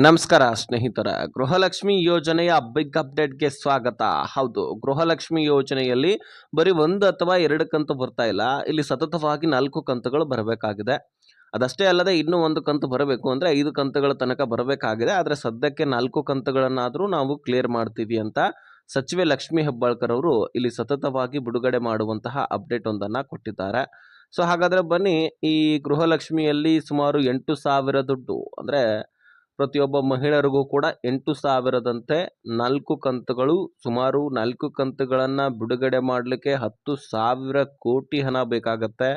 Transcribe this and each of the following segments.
ನಮಸ್ಕಾರ ಸ್ನೇಹಿತರ, ಗೃಹಲಕ್ಷ್ಮಿ ಯೋಜನೆಯ ಬಿಗ್ ಅಪ್ಡೇಟ್ಗೆ ಸ್ವಾಗತ. ಹೌದು, ಗೃಹಲಕ್ಷ್ಮಿ ಯೋಜನೆಯಲ್ಲಿ ಬರೀ ಒಂದು ಅಥವಾ ಎರಡು ಕಂತು ಬರ್ತಾ ಇಲ್ಲ. ಇಲ್ಲಿ ಸತತವಾಗಿ 4 ಕಂತುಗಳು ಬರಬೇಕಾಗಿದೆ. ಅದಷ್ಟೇ ಅಲ್ಲದೆ ಇನ್ನೂ ಒಂದು ಕಂತು ಬರಬೇಕು ಅಂದರೆ 5 ಕಂತುಗಳ ತನಕ ಬರಬೇಕಾಗಿದೆ. ಆದರೆ ಸದ್ಯಕ್ಕೆ 4 ಕಂತುಗಳನ್ನಾದರೂ ನಾವು ಕ್ಲಿಯರ್ ಮಾಡ್ತೀವಿ ಅಂತ ಸಚಿವೆ ಲಕ್ಷ್ಮಿ ಹೆಬ್ಬಾಳ್ಕರ್ ಅವರು ಇಲ್ಲಿ ಸತತವಾಗಿ ಬಿಡುಗಡೆ ಮಾಡುವಂತಹ ಅಪ್ಡೇಟ್ ಒಂದನ್ನು ಕೊಟ್ಟಿದ್ದಾರೆ. ಸೊ ಹಾಗಾದರೆ ಬನ್ನಿ, ಈ ಗೃಹಲಕ್ಷ್ಮಿಯಲ್ಲಿ ಸುಮಾರು 8,000 ದುಡ್ಡು ಅಂದರೆ ಪ್ರತಿಯೊಬ್ಬ ಮಹಿಳೆಯರಿಗೂ ಕೂಡ 8,000ದಂತೆ 4 ಕಂತುಗಳು, ಸುಮಾರು 4 ಕಂತುಗಳನ್ನು ಬಿಡುಗಡೆ ಮಾಡಲಿಕ್ಕೆ 10,000 ಕೋಟಿ ಹಣ ಬೇಕಾಗತ್ತೆ.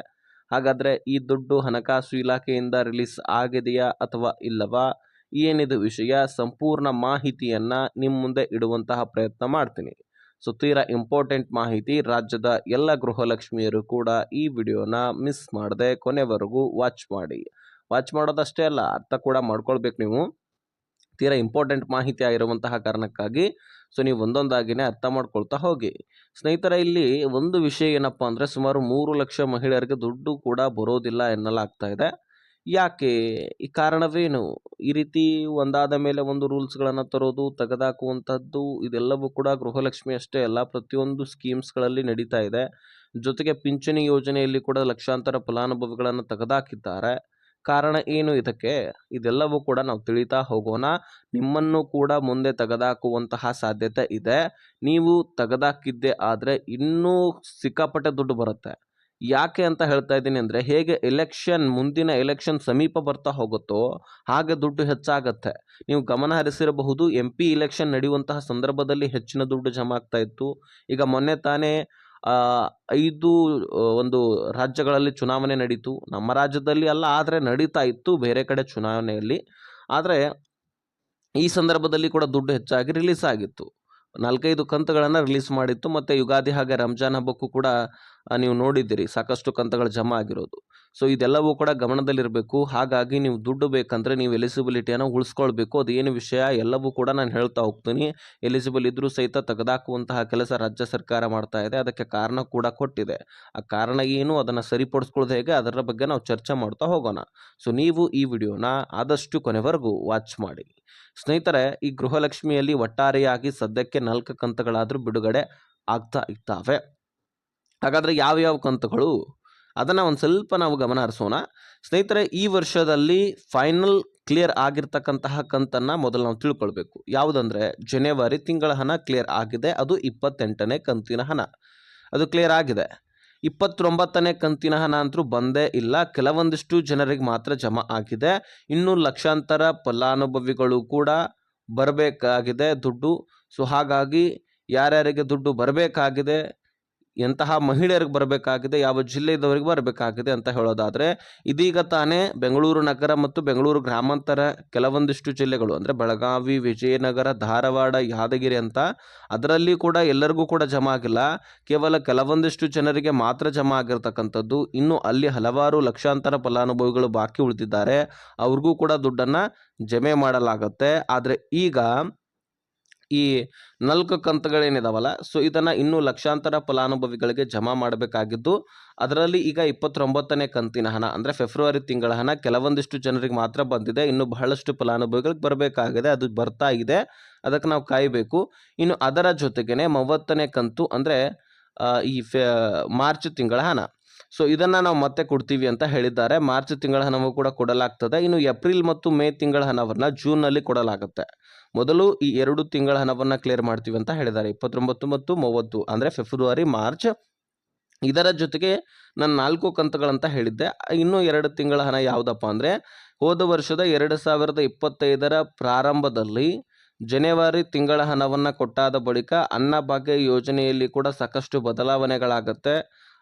ಹಾಗಾದರೆ ಈ ದುಡ್ಡು ಹಣಕಾಸು ಇಲಾಖೆಯಿಂದ ರಿಲೀಸ್ ಆಗಿದೆಯಾ ಅಥವಾ ಇಲ್ಲವಾ, ಏನಿದು ವಿಷಯ, ಸಂಪೂರ್ಣ ಮಾಹಿತಿಯನ್ನು ನಿಮ್ಮ ಮುಂದೆ ಇಡುವಂತಹ ಪ್ರಯತ್ನ ಮಾಡ್ತೀನಿ. ಸೊ ತೀರಾ ಇಂಪಾರ್ಟೆಂಟ್ ಮಾಹಿತಿ. ರಾಜ್ಯದ ಎಲ್ಲ ಗೃಹಲಕ್ಷ್ಮಿಯರು ಕೂಡ ಈ ವಿಡಿಯೋನ ಮಿಸ್ ಮಾಡದೆ ಕೊನೆವರೆಗೂ ವಾಚ್ ಮಾಡಿ. ವಾಚ್ ಮಾಡೋದಷ್ಟೇ ಅಲ್ಲ, ಅರ್ಥ ಕೂಡ ಮಾಡ್ಕೊಳ್ಬೇಕು ನೀವು. ತೀರಾ ಇಂಪಾರ್ಟೆಂಟ್ ಮಾಹಿತಿ ಆಗಿರುವಂತಹ ಕಾರಣಕ್ಕಾಗಿ ಸೊ ನೀವು ಒಂದೊಂದಾಗಿನೇ ಅರ್ಥ ಮಾಡ್ಕೊಳ್ತಾ ಹೋಗಿ. ಸ್ನೇಹಿತರೆ, ಇಲ್ಲಿ ಒಂದು ವಿಷಯ ಏನಪ್ಪ ಅಂದರೆ, ಸುಮಾರು 3 ಲಕ್ಷ ಮಹಿಳೆಯರಿಗೆ ದುಡ್ಡು ಕೂಡ ಬರೋದಿಲ್ಲ ಎನ್ನಲಾಗ್ತಾ ಇದೆ. ಯಾಕೆ? ಈ ಕಾರಣವೇನು? ಈ ರೀತಿ ಒಂದಾದ ಮೇಲೆ ಒಂದು ರೂಲ್ಸ್ಗಳನ್ನು ತರೋದು, ತೆಗೆದಾಕುವಂಥದ್ದು, ಇದೆಲ್ಲವೂ ಕೂಡ ಗೃಹಲಕ್ಷ್ಮಿ ಅಷ್ಟೇ ಅಲ್ಲ, ಪ್ರತಿಯೊಂದು ಸ್ಕೀಮ್ಸ್ಗಳಲ್ಲಿ ನಡೀತಾ ಇದೆ. ಜೊತೆಗೆ ಪಿಂಚಣಿ ಯೋಜನೆಯಲ್ಲಿ ಕೂಡ ಲಕ್ಷಾಂತರ ಫಲಾನುಭವಿಗಳನ್ನು ತೆಗೆದಾಕಿದ್ದಾರೆ. ಕಾರಣ ಏನು ಇದಕ್ಕೆ? ಇದೆಲ್ಲವೂ ಕೂಡ ನಾವು ತಿಳಿತಾ ಹೋಗೋಣ. ನಿಮ್ಮನ್ನು ಕೂಡ ಮುಂದೆ ತೆಗೆದಾಕುವಂತಹ ಸಾಧ್ಯತೆ ಇದೆ. ನೀವು ತೆಗೆದಾಕಿದ್ದೆ ಆದರೆ ಇನ್ನೂ ಸಿಕ್ಕಾಪಟ್ಟೆ ದುಡ್ಡು ಬರುತ್ತೆ. ಯಾಕೆ ಅಂತ ಹೇಳ್ತಾ ಇದ್ದೀನಿ ಅಂದರೆ, ಹೇಗೆ ಮುಂದಿನ ಎಲೆಕ್ಷನ್ ಸಮೀಪ ಬರ್ತಾ ಹೋಗುತ್ತೋ ಹಾಗೆ ದುಡ್ಡು ಹೆಚ್ಚಾಗತ್ತೆ. ನೀವು ಗಮನ ಹರಿಸಿರಬಹುದು, MP ಇಲೆಕ್ಷನ್ ನಡೆಯುವಂತಹ ಸಂದರ್ಭದಲ್ಲಿ ಹೆಚ್ಚಿನ ದುಡ್ಡು ಜಮಾ ಆಗ್ತಾ ಇತ್ತು. ಈಗ ಮೊನ್ನೆ ತಾನೇ 5 ಒಂದು ರಾಜ್ಯಗಳಲ್ಲಿ ಚುನಾವಣೆ ನಡೀತು. ನಮ್ಮ ರಾಜ್ಯದಲ್ಲಿ ಅಲ್ಲ, ಆದರೆ ನಡೀತಾ ಇತ್ತು ಬೇರೆ ಕಡೆ ಚುನಾವಣೆಯಲ್ಲಿ. ಆದರೆ ಈ ಸಂದರ್ಭದಲ್ಲಿ ಕೂಡ ದುಡ್ಡು ಹೆಚ್ಚಾಗಿ ರಿಲೀಸ್ ಆಗಿತ್ತು. 4-5 ಕಂತುಗಳನ್ನು ರಿಲೀಸ್ ಮಾಡಿತ್ತು. ಮತ್ತು ಯುಗಾದಿ ಹಾಗೆ ರಂಜಾನ್ ಹಬ್ಬಕ್ಕೂ ಕೂಡ ನೀವು ನೋಡಿದ್ದೀರಿ ಸಾಕಷ್ಟು ಕಂತುಗಳು ಜಮಾ ಆಗಿರೋದು. ಸೊ ಇದೆಲ್ಲವೂ ಕೂಡ ಗಮನದಲ್ಲಿರಬೇಕು. ಹಾಗಾಗಿ ನೀವು ದುಡ್ಡು ಬೇಕಂದರೆ ನೀವು ಎಲಿಜಿಬಿಲಿಟಿಯನ್ನು ಉಳಿಸ್ಕೊಳ್ಬೇಕು. ಅದೇನು ವಿಷಯ ಎಲ್ಲವೂ ಕೂಡ ನಾನು ಹೇಳ್ತಾ ಹೋಗ್ತೀನಿ. ಎಲಿಜಿಬಲ್ ಇದ್ದರೂ ಸಹಿತ ತೆಗೆದಾಕುವಂತಹ ಕೆಲಸ ರಾಜ್ಯ ಸರ್ಕಾರ ಮಾಡ್ತಾ ಇದೆ. ಅದಕ್ಕೆ ಕಾರಣ ಕೂಡ ಕೊಟ್ಟಿದೆ. ಆ ಕಾರಣ ಏನು, ಅದನ್ನು ಸರಿಪಡಿಸ್ಕೊಳ್ಳೋದು ಹೇಗೆ, ಅದರ ಬಗ್ಗೆ ನಾವು ಚರ್ಚೆ ಮಾಡ್ತಾ ಹೋಗೋಣ. ಸೊ ನೀವು ಈ ವಿಡಿಯೋನ ಆದಷ್ಟು ಕೊನೆವರೆಗೂ ವಾಚ್ ಮಾಡಿ. ಸ್ನೇಹಿತರೆ, ಈ ಗೃಹಲಕ್ಷ್ಮಿಯಲ್ಲಿ ಒಟ್ಟಾರೆಯಾಗಿ ಸದ್ಯಕ್ಕೆ 4 ಕಂತುಗಳಾದರೂ ಬಿಡುಗಡೆ ಆಗ್ತಾ ಇದ್ದಾವೆ. ಹಾಗಾದರೆ ಯಾವ್ಯಾವ ಕಂತುಗಳು, ಅದನ್ನು ಒಂದು ಸ್ವಲ್ಪ ನಾವು ಗಮನ ಹರಿಸೋಣ. ಸ್ನೇಹಿತರೆ, ಈ ವರ್ಷದಲ್ಲಿ ಫೈನಲ್ ಕ್ಲಿಯರ್ ಆಗಿರ್ತಕ್ಕಂತಹ ಕಂತನ್ನು ಮೊದಲು ನಾವು ತಿಳ್ಕೊಳ್ಬೇಕು. ಯಾವುದಂದರೆ, ಜನವರಿ ತಿಂಗಳ ಹಣ ಕ್ಲಿಯರ್ ಆಗಿದೆ. ಅದು 28ನೇ ಕಂತಿನ ಹಣ ಅದು ಕ್ಲಿಯರ್ ಆಗಿದೆ. 29ನೇ ಕಂತಿನ ಹಣ ಅಂತೂ ಬಂದೇ ಇಲ್ಲ. ಕೆಲವೊಂದಿಷ್ಟು ಜನರಿಗೆ ಮಾತ್ರ ಜಮಾ ಆಗಿದೆ. ಇನ್ನು ಲಕ್ಷಾಂತರ ಫಲಾನುಭವಿಗಳು ಕೂಡ ಬರಬೇಕಾಗಿದೆ ದುಡ್ಡು. ಸೊ ಹಾಗಾಗಿ ಯಾರ್ಯಾರಿಗೆ ದುಡ್ಡು ಬರಬೇಕಾಗಿದೆ, ಎಂತಹ ಮಹಿಳೆಯರಿಗೆ ಬರಬೇಕಾಗಿದೆ, ಯಾವ ಜಿಲ್ಲೆದವರಿಗೆ ಬರಬೇಕಾಗಿದೆ ಅಂತ ಹೇಳೋದಾದರೆ, ಇದೀಗ ತಾನೇ ಬೆಂಗಳೂರು ನಗರ ಮತ್ತು ಬೆಂಗಳೂರು ಗ್ರಾಮಾಂತರ ಕೆಲವೊಂದಿಷ್ಟು ಜಿಲ್ಲೆಗಳು ಅಂದರೆ ಬೆಳಗಾವಿ, ವಿಜಯನಗರ, ಧಾರವಾಡ, ಯಾದಗಿರಿ ಅಂತ, ಅದರಲ್ಲಿ ಕೂಡ ಎಲ್ಲರಿಗೂ ಕೂಡ ಜಮಾ ಆಗಿಲ್ಲ. ಕೇವಲ ಕೆಲವೊಂದಿಷ್ಟು ಜನರಿಗೆ ಮಾತ್ರ ಜಮಾ ಆಗಿರ್ತಕ್ಕಂಥದ್ದು. ಇನ್ನು ಅಲ್ಲಿ ಹಲವಾರು ಲಕ್ಷಾಂತರ ಫಲಾನುಭವಿಗಳು ಬಾಕಿ ಉಳಿದಿದ್ದಾರೆ. ಅವ್ರಿಗೂ ಕೂಡ ದುಡ್ಡನ್ನು ಜಮೆ ಮಾಡಲಾಗುತ್ತೆ. ಆದರೆ ಈಗ ಈ 4 ಕಂತುಗಳೇನಿದಾವಲ್ಲ, ಸೊ ಇದನ್ನು ಇನ್ನೂ ಲಕ್ಷಾಂತರ ಫಲಾನುಭವಿಗಳಿಗೆ ಜಮಾ ಮಾಡಬೇಕಾಗಿದ್ದು, ಅದರಲ್ಲಿ ಈಗ 29ನೇ ಕಂತಿನ ಹಣ ಅಂದರೆ ಫೆಬ್ರವರಿ ತಿಂಗಳ ಹಣ ಕೆಲವೊಂದಿಷ್ಟು ಜನರಿಗೆ ಮಾತ್ರ ಬಂದಿದೆ. ಇನ್ನು ಬಹಳಷ್ಟು ಫಲಾನುಭವಿಗಳಿಗೆ ಬರಬೇಕಾಗಿದೆ. ಅದು ಬರ್ತಾ ಇದೆ, ಅದಕ್ಕೆ ನಾವು ಕಾಯಬೇಕು. ಇನ್ನು ಅದರ ಜೊತೆಗೇ 30ನೇ ಕಂತು ಅಂದರೆ ಈ ಮಾರ್ಚ್ ತಿಂಗಳ ಹಣ, ಸೊ ಇದನ್ನು ನಾವು ಮತ್ತೆ ಕೊಡ್ತೀವಿ ಅಂತ ಹೇಳಿದ್ದಾರೆ. ಮಾರ್ಚ್ ತಿಂಗಳ ಹಣವೂ ಕೂಡ ಕೊಡಲಾಗ್ತದೆ. ಇನ್ನು ಏಪ್ರಿಲ್ ಮತ್ತು ಮೇ ತಿಂಗಳ ಹಣವನ್ನು ಜೂನ್ನಲ್ಲಿ ಕೊಡಲಾಗುತ್ತೆ. ಮೊದಲು ಈ 2 ತಿಂಗಳ ಹಣವನ್ನು ಕ್ಲಿಯರ್ ಮಾಡ್ತೀವಿ ಅಂತ ಹೇಳಿದ್ದಾರೆ, 29 ಮತ್ತು 30 ಅಂದರೆ ಫೆಬ್ರವರಿ, ಮಾರ್ಚ್. ಇದರ ಜೊತೆಗೆ ನಾನು 4 ಕಂತುಗಳಂತ ಹೇಳಿದ್ದೆ. ಇನ್ನೂ 2 ತಿಂಗಳ ಹಣ ಯಾವುದಪ್ಪ ಅಂದರೆ, ಹೋದ ವರ್ಷದ 2025ರ ಪ್ರಾರಂಭದಲ್ಲಿ ಜನವರಿ ತಿಂಗಳ ಹಣವನ್ನು ಕೊಟ್ಟಾದ ಬಳಿಕ ಅನ್ನಭಾಗ್ಯ ಯೋಜನೆಯಲ್ಲಿ ಕೂಡ ಸಾಕಷ್ಟು ಬದಲಾವಣೆಗಳಾಗುತ್ತೆ.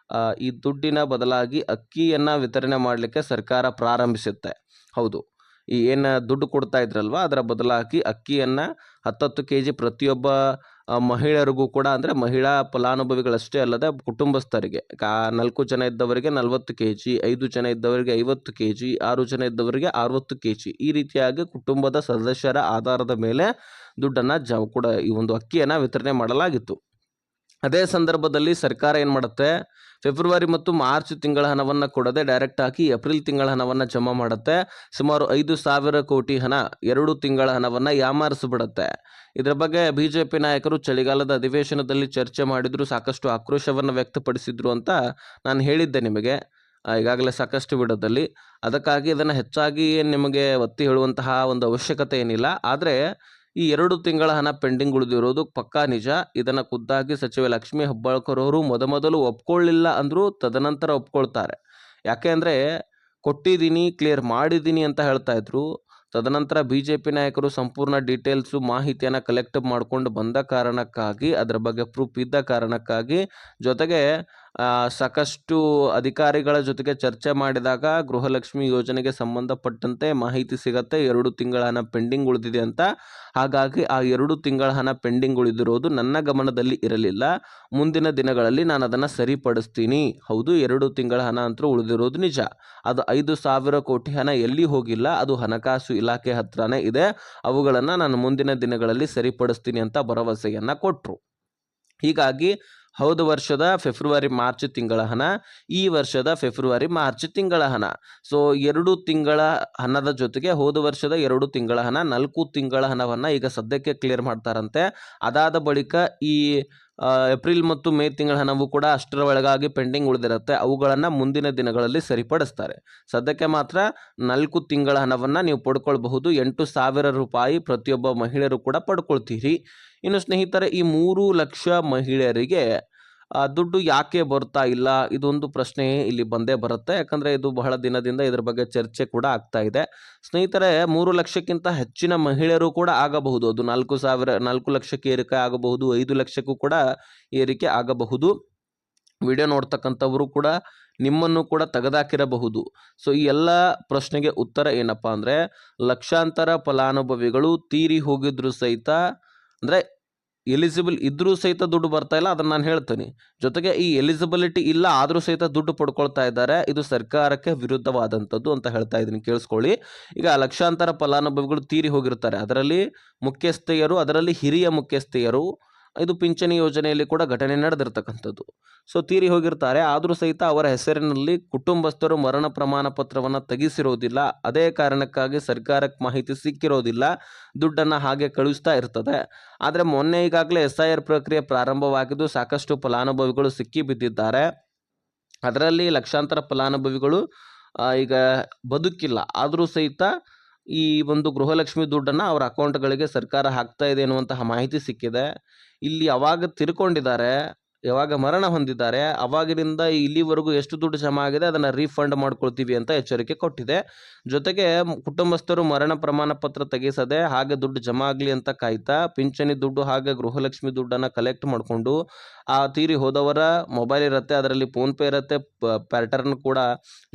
ಈ ದುಡ್ಡಿನ ಬದಲಾಗಿ ಅಕ್ಕಿಯನ್ನು ವಿತರಣೆ ಮಾಡಲಿಕ್ಕೆ ಸರ್ಕಾರ ಪ್ರಾರಂಭಿಸುತ್ತೆ. ಹೌದು, ಈ ಏನು ದುಡ್ಡು ಕೊಡ್ತಾ ಇದ್ರಲ್ವ, ಅದರ ಬದಲಾಗಿ ಅಕ್ಕಿಯನ್ನು 10 kg ಪ್ರತಿಯೊಬ್ಬ ಮಹಿಳೆಯರಿಗೂ ಕೂಡ, ಅಂದರೆ ಮಹಿಳಾ ಫಲಾನುಭವಿಗಳಷ್ಟೇ ಅಲ್ಲದೆ ಕುಟುಂಬಸ್ಥರಿಗೆ, 4 ಜನ ಇದ್ದವರಿಗೆ 40 kg, 5 ಜನ ಇದ್ದವರಿಗೆ 50 kg, 6 ಜನ ಇದ್ದವರಿಗೆ 60 kg, ಈ ರೀತಿಯಾಗಿ ಕುಟುಂಬದ ಸದಸ್ಯರ ಆಧಾರದ ಮೇಲೆ ದುಡ್ಡನ್ನು ಕೂಡ ಈ ಒಂದು ಅಕ್ಕಿಯನ್ನು ವಿತರಣೆ ಮಾಡಲಾಗಿತ್ತು. ಅದೇ ಸಂದರ್ಭದಲ್ಲಿ ಸರ್ಕಾರ ಏನು ಮಾಡುತ್ತೆ, ಫೆಬ್ರವರಿ ಮತ್ತು ಮಾರ್ಚ್ ತಿಂಗಳ ಹಣವನ್ನು ಕೊಡದೆ ಡೈರೆಕ್ಟ್ ಆಗಿ ಏಪ್ರಿಲ್ ತಿಂಗಳ ಹಣವನ್ನು ಜಮಾ ಮಾಡುತ್ತೆ. ಸುಮಾರು 5,000 ಕೋಟಿ ಹಣ 2 ತಿಂಗಳ ಹಣವನ್ನು ಯಾಮಾರಿಸಿಬಿಡುತ್ತೆ. ಇದರ ಬಗ್ಗೆ BJP ನಾಯಕರು ಚಳಿಗಾಲದ ಅಧಿವೇಶನದಲ್ಲಿ ಚರ್ಚೆ ಮಾಡಿದ್ರು, ಸಾಕಷ್ಟು ಆಕ್ರೋಶವನ್ನು ವ್ಯಕ್ತಪಡಿಸಿದ್ರು ಅಂತ ನಾನು ಹೇಳಿದ್ದೆ ನಿಮಗೆ ಈಗಾಗಲೇ ಸಾಕಷ್ಟು ವಿಡಿಯೋದಲ್ಲಿ. ಅದಕ್ಕಾಗಿ ಇದನ್ನು ಹೆಚ್ಚಾಗಿ ನಿಮಗೆ ಒತ್ತಿ ಹೇಳುವಂತಹ ಒಂದು ಅವಶ್ಯಕತೆ ಏನಿಲ್ಲ. ಆದರೆ ಈ 2 ತಿಂಗಳ ಹಣ ಪೆಂಡಿಂಗ್ ಉಳಿದಿರೋದು ಪಕ್ಕಾ ನಿಜ. ಇದನ್ನು ಖುದ್ದಾಗಿ ಸಚಿವೆ ಲಕ್ಷ್ಮೀ ಹೆಬ್ಬಾಳ್ಕರ್ ಅವರು ಮೊದಲು ಒಪ್ಕೊಳ್ಳಿಲ್ಲ ಅಂದರೂ ತದನಂತರ ಒಪ್ಕೊಳ್ತಾರೆ. ಯಾಕೆ ಅಂದರೆ ಕೊಟ್ಟಿದ್ದೀನಿ, ಕ್ಲಿಯರ್ ಮಾಡಿದ್ದೀನಿ ಅಂತ ಹೇಳ್ತಾ ಇದ್ರು. ತದನಂತರ BJP ನಾಯಕರು ಸಂಪೂರ್ಣ ಡೀಟೇಲ್ಸು ಮಾಹಿತಿಯನ್ನು ಕಲೆಕ್ಟ್ ಮಾಡಿಕೊಂಡು ಬಂದ ಕಾರಣಕ್ಕಾಗಿ, ಅದರ ಬಗ್ಗೆ ಪ್ರೂಫ್ ಇದ್ದ ಕಾರಣಕ್ಕಾಗಿ, ಜೊತೆಗೆ ಸಾಕಷ್ಟು ಅಧಿಕಾರಿಗಳ ಜೊತೆಗೆ ಚರ್ಚೆ ಮಾಡಿದಾಗ ಗೃಹಲಕ್ಷ್ಮಿ ಯೋಜನೆಗೆ ಸಂಬಂಧಪಟ್ಟಂತೆ ಮಾಹಿತಿ ಸಿಗತ್ತೆ 2 ತಿಂಗಳ ಹಣ ಪೆಂಡಿಂಗ್ ಉಳಿದಿದೆ ಅಂತ. ಹಾಗಾಗಿ ಆ 2 ತಿಂಗಳ ಹಣ ಪೆಂಡಿಂಗ್ ಉಳಿದಿರೋದು ನನ್ನ ಗಮನದಲ್ಲಿ ಇರಲಿಲ್ಲ. ಮುಂದಿನ ದಿನಗಳಲ್ಲಿ ನಾನು ಅದನ್ನು ಸರಿಪಡಿಸ್ತೀನಿ. ಹೌದು, 2 ತಿಂಗಳ ಹಣ ಅಂತೂ ಉಳಿದಿರೋದು ನಿಜ. ಅದು 5,000 ಕೋಟಿ ಹಣ ಎಲ್ಲಿ ಹೋಗಿಲ್ಲ, ಅದು ಹಣಕಾಸು ಇಲಾಖೆ ಹತ್ರನೇ ಇದೆ. ಅವುಗಳನ್ನು ನಾನು ಮುಂದಿನ ದಿನಗಳಲ್ಲಿ ಸರಿಪಡಿಸ್ತೀನಿ ಅಂತ ಭರವಸೆಯನ್ನು ಕೊಟ್ಟರು. ಹೀಗಾಗಿ ಹೋದ ವರ್ಷದ ಫೆಬ್ರವರಿ ಮಾರ್ಚ್ ತಿಂಗಳ ಹಣ, ಈ ವರ್ಷದ ಫೆಬ್ರವರಿ ಮಾರ್ಚ್ ತಿಂಗಳ ಹಣ. ಸೊ 2 ತಿಂಗಳ ಹಣದ ಜೊತೆಗೆ ಹೋದ ವರ್ಷದ 2 ತಿಂಗಳ ಹಣ, 4 ತಿಂಗಳ ಹಣವನ್ನು ಈಗ ಸದ್ಯಕ್ಕೆ ಕ್ಲಿಯರ್ ಮಾಡ್ತಾರಂತೆ. ಅದಾದ ಬಳಿಕ ಈ ಏಪ್ರಿಲ್ ಮತ್ತು ಮೇ ತಿಂಗಳ ಹಣವು ಕೂಡ ಅಷ್ಟರ ಒಳಗಾಗಿ ಪೆಂಡಿಂಗ್ ಉಳಿದಿರುತ್ತೆ. ಅವುಗಳನ್ನು ಮುಂದಿನ ದಿನಗಳಲ್ಲಿ ಸರಿಪಡಿಸ್ತಾರೆ. ಸದ್ಯಕ್ಕೆ ಮಾತ್ರ 4 ತಿಂಗಳ ಹಣವನ್ನು ನೀವು ಪಡ್ಕೊಳ್ಬಹುದು. 8,000 ರೂಪಾಯಿ ಪ್ರತಿಯೊಬ್ಬ ಮಹಿಳೆಯರು ಕೂಡ ಪಡ್ಕೊಳ್ತೀರಿ. ಇನ್ನು ಸ್ನೇಹಿತರೆ, ಈ 3 ಲಕ್ಷ ಮಹಿಳೆಯರಿಗೆ ದುಡ್ಡು ಯಾಕೆ ಬರ್ತಾ ಇಲ್ಲ, ಇದೊಂದು ಪ್ರಶ್ನೆ ಇಲ್ಲಿ ಬಂದೇ ಬರುತ್ತೆ. ಯಾಕಂದರೆ ಇದು ಬಹಳ ದಿನದಿಂದ ಇದರ ಬಗ್ಗೆ ಚರ್ಚೆ ಕೂಡ ಆಗ್ತಾ ಇದೆ. ಸ್ನೇಹಿತರೆ, 3 ಲಕ್ಷಕ್ಕಿಂತ ಹೆಚ್ಚಿನ ಮಹಿಳೆಯರು ಕೂಡ ಆಗಬಹುದು. ಅದು 4 ಲಕ್ಷಕ್ಕೆ ಏರಿಕೆ ಆಗಬಹುದು, 5 ಲಕ್ಷಕ್ಕೂ ಕೂಡ ಏರಿಕೆ ಆಗಬಹುದು. ವಿಡಿಯೋ ನೋಡ್ತಕ್ಕಂಥವರು ಕೂಡ ನಿಮ್ಮನ್ನು ಕೂಡ ತೆಗೆದಾಕಿರಬಹುದು. ಸೊ ಈ ಎಲ್ಲ ಪ್ರಶ್ನೆಗೆ ಉತ್ತರ ಏನಪ್ಪ ಅಂದರೆ, ಲಕ್ಷಾಂತರ ಫಲಾನುಭವಿಗಳು ತೀರಿ ಹೋಗಿದ್ರು ಸಹಿತ, ಅಂದರೆ ಎಲಿಜಿಬಲ್ ಇದ್ರೂ ಸಹಿತ ದುಡ್ಡು ಬರ್ತಾ ಇಲ್ಲ, ಅದನ್ನು ನಾನು ಹೇಳ್ತೀನಿ. ಜೊತೆಗೆ ಈ ಎಲಿಜಿಬಿಲಿಟಿ ಇಲ್ಲ ಆದರೂ ಸಹಿತ ದುಡ್ಡು ಪಡ್ಕೊಳ್ತಾ ಇದ್ದಾರೆ. ಇದು ಸರ್ಕಾರಕ್ಕೆ ವಿರುದ್ಧವಾದಂಥದ್ದು ಅಂತ ಹೇಳ್ತಾ ಇದ್ದೀನಿ, ಕೇಳಿಸ್ಕೊಳ್ಳಿ. ಈಗ ಲಕ್ಷಾಂತರ ಫಲಾನುಭವಿಗಳು ತೀರಿ ಹೋಗಿರ್ತಾರೆ. ಅದರಲ್ಲಿ ಮುಖ್ಯಸ್ಥೆಯರು, ಅದರಲ್ಲಿ ಹಿರಿಯ ಮುಖ್ಯಸ್ಥೆಯರು. ಇದು ಪಿಂಚಣಿ ಯೋಜನೆಯಲ್ಲಿ ಕೂಡ ಘಟನೆ ನಡೆದಿರ್ತಕ್ಕಂಥದ್ದು. ಸೊ ತೀರಿ ಹೋಗಿರ್ತಾರೆ, ಆದರೂ ಸಹಿತ ಅವರ ಹೆಸರಿನಲ್ಲಿ ಕುಟುಂಬಸ್ಥರು ಮರಣ ಪ್ರಮಾಣ ಪತ್ರವನ್ನು ತೆಗೆಸಿರೋದಿಲ್ಲ. ಅದೇ ಕಾರಣಕ್ಕಾಗಿ ಸರ್ಕಾರಕ್ಕೆ ಮಾಹಿತಿ ಸಿಕ್ಕಿರೋದಿಲ್ಲ, ದುಡ್ಡನ್ನು ಹಾಗೆ ಕಳುಹಿಸ್ತಾ ಇರ್ತದೆ. ಆದರೆ ಮೊನ್ನೆ ಈಗಾಗಲೇ SIR ಪ್ರಕ್ರಿಯೆ ಪ್ರಾರಂಭವಾಗಿದ್ದು ಸಾಕಷ್ಟು ಫಲಾನುಭವಿಗಳು ಸಿಕ್ಕಿ ಬಿದ್ದಿದ್ದಾರೆ. ಅದರಲ್ಲಿ ಲಕ್ಷಾಂತರ ಫಲಾನುಭವಿಗಳು ಈಗ ಬದುಕಿಲ್ಲ, ಆದರೂ ಸಹಿತ ಈ ಒಂದು ಗೃಹಲಕ್ಷ್ಮಿ ದುಡ್ಡನ್ನು ಅವರ ಅಕೌಂಟ್ಗಳಿಗೆ ಸರ್ಕಾರ ಹಾಕ್ತಾ ಇದೆ ಎನ್ನುವಂತಹ ಮಾಹಿತಿ ಸಿಕ್ಕಿದೆ. ಇಲ್ಲಿ ಯಾವಾಗ ತೀರ್ಕೊಂಡಿದ್ದಾರೆ, ಯಾವಾಗ ಮರಣ ಹೊಂದಿದ್ದಾರೆ, ಅವಾಗಿನಿಂದ ಇಲ್ಲಿವರೆಗೂ ಎಷ್ಟು ದುಡ್ಡು ಜಮಾ ಆಗಿದೆ ಅದನ್ನು ರೀಫಂಡ್ ಮಾಡ್ಕೊಳ್ತೀವಿ ಅಂತ ಎಚ್ಚರಿಕೆ ಕೊಟ್ಟಿದೆ. ಜೊತೆಗೆ ಕುಟುಂಬಸ್ಥರು ಮರಣ ಪ್ರಮಾಣ ಪತ್ರ ತೆಗೆಸದೆ ಹಾಗೆ ದುಡ್ಡು ಜಮಾ ಆಗಲಿ ಅಂತ ಕಾಯ್ತಾ ಪಿಂಚಣಿ ದುಡ್ಡು ಹಾಗೆ ಗೃಹಲಕ್ಷ್ಮಿ ದುಡ್ಡನ್ನು ಕಲೆಕ್ಟ್ ಮಾಡಿಕೊಂಡು, ಆ ತೀರಿ ಹೋದವರ ಮೊಬೈಲ್ ಇರುತ್ತೆ, ಅದರಲ್ಲಿ ಫೋನ್ಪೇ ಇರುತ್ತೆ, ಪ್ಯಾಟರ್ನ್ ಕೂಡ,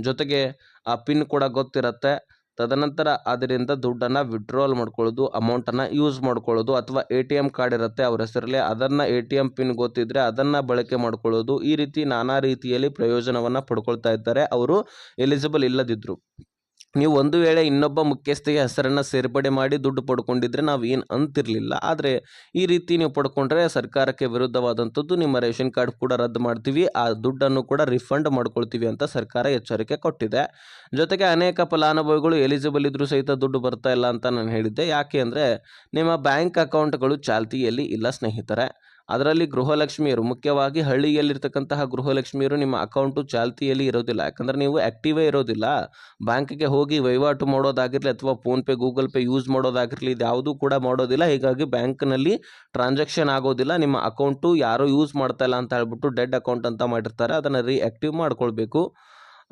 ಜೊತೆಗೆ ಆ ಪಿನ್ ಕೂಡ ಗೊತ್ತಿರುತ್ತೆ. ತದನಂತರ ಅದರಿಂದ ದುಡ್ಡನ್ನು ವಿಡ್ರಾಲ್ ಮಾಡ್ಕೊಳ್ಳೋದು, ಅಮೌಂಟನ್ನು ಯೂಸ್ ಮಾಡ್ಕೊಳ್ಳೋದು, ಅಥವಾ ATM ಕಾರ್ಡ್ ಇರುತ್ತೆ ಅವ್ರ ಹೆಸರಲ್ಲಿ, ಅದನ್ನು ATM ಪಿನ್ ಗೊತ್ತಿದ್ದರೆ ಅದನ್ನು ಬಳಕೆ ಮಾಡ್ಕೊಳ್ಳೋದು. ಈ ರೀತಿ ನಾನಾ ರೀತಿಯಲ್ಲಿ ಪ್ರಯೋಜನವನ್ನು ಪಡ್ಕೊಳ್ತಾ ಇದ್ದಾರೆ ಅವರು ಎಲಿಜಿಬಲ್ ಇಲ್ಲದಿದ್ದರು. ನೀವು ಒಂದು ವೇಳೆ ಇನ್ನೊಬ್ಬ ಮುಖ್ಯಸ್ಥೆಯ ಹೆಸರನ್ನು ಸೇರ್ಪಡೆ ಮಾಡಿ ದುಡ್ಡು ಪಡ್ಕೊಂಡಿದ್ರೆ ನಾವು ಏನು ಅಂತಿರಲಿಲ್ಲ. ಆದರೆ ಈ ರೀತಿ ನೀವು ಪಡ್ಕೊಂಡ್ರೆ ಸರ್ಕಾರಕ್ಕೆ ವಿರುದ್ಧವಾದಂಥದ್ದು. ನಿಮ್ಮ ರೇಷನ್ ಕಾರ್ಡ್ ಕೂಡ ರದ್ದು ಮಾಡ್ತೀವಿ, ಆ ದುಡ್ಡನ್ನು ಕೂಡ ರಿಫಂಡ್ ಮಾಡ್ಕೊಳ್ತೀವಿ ಅಂತ ಸರ್ಕಾರ ಎಚ್ಚರಿಕೆ ಕೊಟ್ಟಿದೆ. ಜೊತೆಗೆ ಅನೇಕ ಫಲಾನುಭವಿಗಳು ಎಲಿಜಿಬಲ್ ಇದ್ದರೂ ಸಹಿತ ದುಡ್ಡು ಬರ್ತಾ ಇಲ್ಲ ಅಂತ ನಾನು ಹೇಳಿದ್ದೆ. ಯಾಕೆ ಅಂದರೆ ನಿಮ್ಮ ಬ್ಯಾಂಕ್ ಅಕೌಂಟ್ಗಳು ಚಾಲ್ತಿಯಲ್ಲಿ ಇಲ್ಲ ಸ್ನೇಹಿತರೆ. ಅದರಲ್ಲಿ ಗೃಹಲಕ್ಷ್ಮಿಯರು, ಮುಖ್ಯವಾಗಿ ಹಳ್ಳಿಯಲ್ಲಿರ್ತಕ್ಕಂತಹ ಗೃಹಲಕ್ಷ್ಮಿಯರು ನಿಮ್ಮ ಅಕೌಂಟು ಚಾಲ್ತಿಯಲ್ಲಿ ಇರೋದಿಲ್ಲ. ಯಾಕಂದರೆ ನೀವು ಆ್ಯಕ್ಟಿವೇ ಇರೋದಿಲ್ಲ. ಬ್ಯಾಂಕಿಗೆ ಹೋಗಿ ವಹಿವಾಟು ಮಾಡೋದಾಗಿರಲಿ ಅಥವಾ ಫೋನ್ಪೇ, ಗೂಗಲ್ ಪೇ ಯೂಸ್ ಮಾಡೋದಾಗಿರಲಿ, ಇದು ಯಾವುದೂ ಕೂಡ ಮಾಡೋದಿಲ್ಲ. ಹೀಗಾಗಿ ಬ್ಯಾಂಕ್ನಲ್ಲಿ ಟ್ರಾನ್ಸಾಕ್ಷನ್ ಆಗೋದಿಲ್ಲ. ನಿಮ್ಮ ಅಕೌಂಟು ಯಾರೂ ಯೂಸ್ ಮಾಡ್ತಾ ಇಲ್ಲ ಅಂತ ಹೇಳ್ಬಿಟ್ಟು ಡೆಡ್ ಅಕೌಂಟ್ ಅಂತ ಮಾಡಿರ್ತಾರೆ, ಅದನ್ನು ರೀಆ್ಯಕ್ಟಿವ್ ಮಾಡ್ಕೊಳ್ಬೇಕು.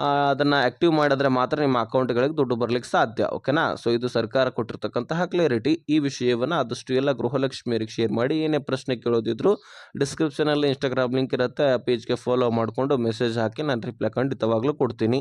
ಅದನ್ನು ಆ್ಯಕ್ಟಿವ್ ಮಾಡಿದ್ರೆ ಮಾತ್ರ ನಿಮ್ಮ ಅಕೌಂಟ್ಗಳಿಗೆ ದುಡ್ಡು ಬರಲಿಕ್ಕೆ ಸಾಧ್ಯ. ಓಕೆನಾ? ಸೊ ಇದು ಸರ್ಕಾರ ಕೊಟ್ಟಿರ್ತಕ್ಕಂತಹ ಕ್ಲಿಯರಿಟಿ. ಈ ವಿಷಯವನ್ನು ಆದಷ್ಟು ಎಲ್ಲ ಗೃಹಲಕ್ಷ್ಮಿಯರಿಗೆ ಶೇರ್ ಮಾಡಿ. ಏನೇ ಪ್ರಶ್ನೆ ಕೇಳೋದಿದ್ರು ಡಿಸ್ಕ್ರಿಪ್ಷನಲ್ಲಿ ಇನ್ಸ್ಟಾಗ್ರಾಮ್ ಲಿಂಕ್ ಇರುತ್ತೆ, ಆ ಪೇಜ್ಗೆ ಫಾಲೋ ಮಾಡಿಕೊಂಡು ಮೆಸೇಜ್ ಹಾಕಿ ನಾನು ರಿಪ್ಲೈ ಖಂಡಿತವಾಗ್ಲೂ ಕೊಡ್ತೀನಿ.